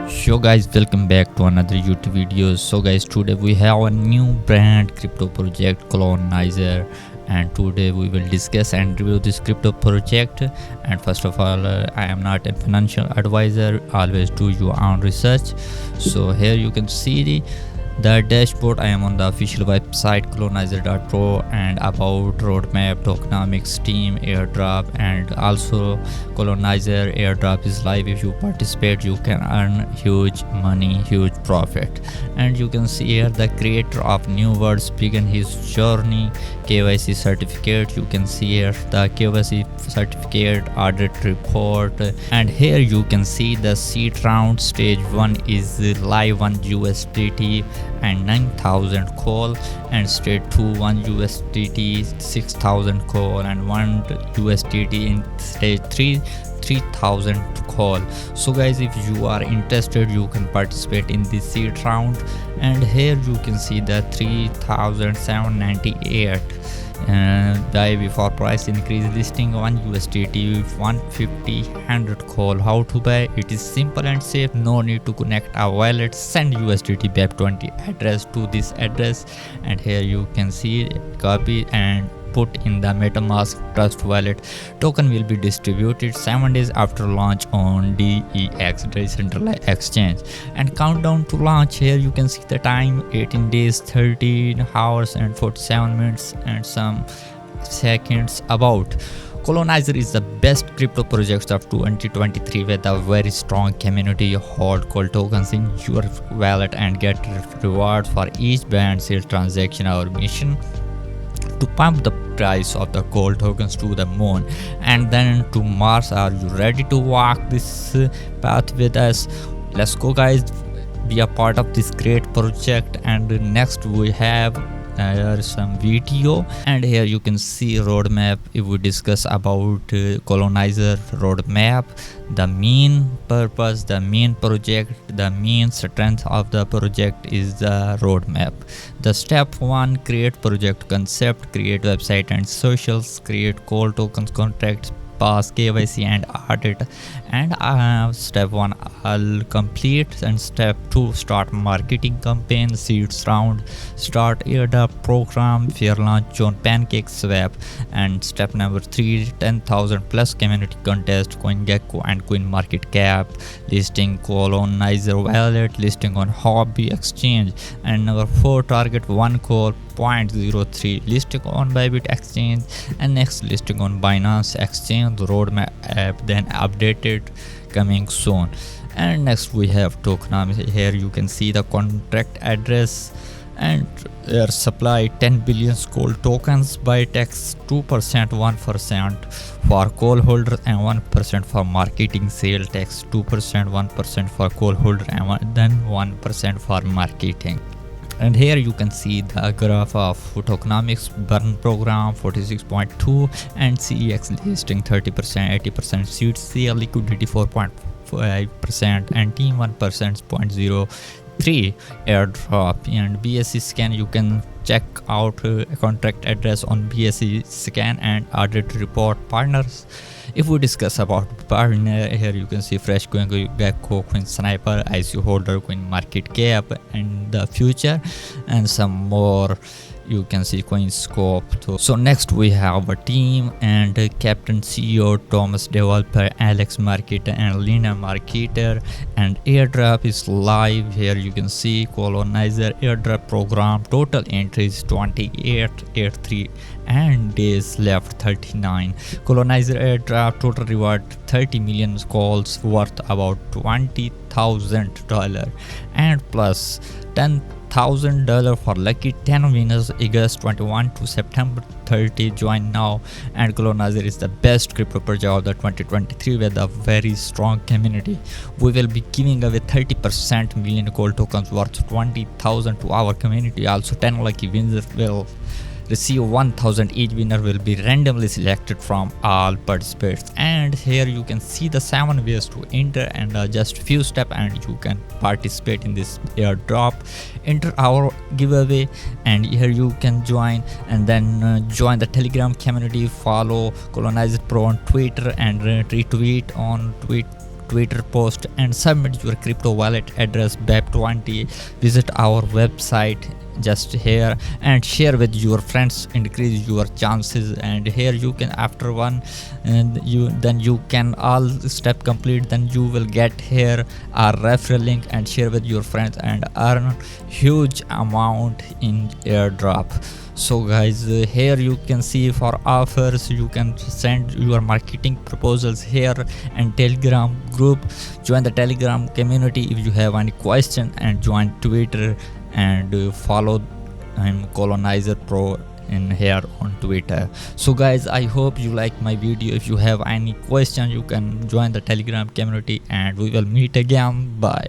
So guys, welcome back to another YouTube video. So guys, today we have a new brand crypto project, Colonizer, and today we will discuss and review this crypto project. And first of all, I am not a financial advisor. Always do your own research. So here you can see the dashboard. I am on the official website colonizer.pro, and about roadmap, tokenomics, team, airdrop, and also Colonizer airdrop is live. If you participate, you can earn huge money, huge profit. And you can see here the creator of New Words began his journey. KYC certificate, you can see here the KYC certificate, audit report, and here you can see the seed round. Stage 1 is live on USDT and 9,000 call, and stage 2 1 USDT 6,000 call, and 1 USDT in stage 3 3,000 call. So guys, if you are interested, you can participate in this seed round. And here you can see the 3,798 die before price increase, listing 1 USDT 150 100 call. How to buy? It is simple and safe. No need to connect a wallet. Send USDT BEP20 address to this address, and here you can see copy and put in the MetaMask Trust wallet. Token will be distributed 7 days after launch on DEX, decentralized exchange. And countdown to launch, here you can see the time, 18 days 13 hours and 47 minutes and some seconds. About Colonizer is the best crypto project of 2023 with a very strong community. Hold cold tokens in your wallet and get rewards for each band sale transaction. Our mission to pump the price of the gold tokens to the moon and then to Mars. Are you ready to walk this path with us? Let's go guys, be a part of this great project. And next we have some video, and here you can see roadmap. If we discuss about Colonizer roadmap, the main purpose, the main project, the main strength of the project is the roadmap. The step 1, create project concept, create website and socials, create cold tokens contracts, pass KYC and audit. And step 1 all complete. And step 2, start marketing campaign, seeds round, start airdrop program, fair launch on Pancake Swap. And step number 3, 10,000 plus community contest, CoinGecko and Coin Market Cap, listing Colonizer wallet, listing on Hobby Exchange. And number 4, target 1 call 0.03, listing on Bybit Exchange, and next listing on Binance Exchange. The roadmap app then updated, coming soon. And next we have tokenomics. Here you can see the contract address, and their supply 10 billion gold tokens by tax, 2% 1% for call holders and 1% for marketing. Sale tax 2% 1% for call holder and then 1% for marketing. And here you can see the graph of tokenomics burn program 46.2 and CEX listing 30%, 80% seed sale, liquidity 4.5% and team 1% 0.03 airdrop. And BSC scan, you can check out contract address on BSC scan and audit report. Partners, if we discuss about partner, here you can see Fresh Coin, Gecko, Coin Sniper, ICO Holder, Coin Market Cap, and the future, and some more. You can see CoinScope. So next we have a team, and Captain CEO Thomas, developer Alex marketer and Lina marketer. And airdrop is live. Here you can see Colonizer airdrop program, total entries 2883 and days left 39. Colonizer airdrop total reward 30 million calls worth about $20,000 and plus $10,000 for lucky 10 winners August 21 to September 30. Join now. And Colonizer is the best crypto project of the 2023 with a very strong community. We will be giving away 30% million gold tokens worth 20,000 to our community. Also 10 lucky winners will receive 1,000. Each winner will be randomly selected from all participants. And here you can see the 7 ways to enter, and just few steps and you can participate in this airdrop. Enter our giveaway, and here you can join, and then join the Telegram community, follow Colonizer Pro on Twitter, and retweet on Twitter post and submit your crypto wallet address BEP20. Visit our website just here and share with your friends, increase your chances. And here you can, after one and you can all step complete, then you will get here our referral link and share with your friends and earn huge amount in airdrop. So guys, here you can see for offers, you can send your marketing proposals here, and Telegram group, join the Telegram community if you have any question, and join Twitter and follow Colonizer Pro in here on Twitter. So guys, I hope you like my video. If you have any question, you can join the Telegram community and we will meet again. Bye.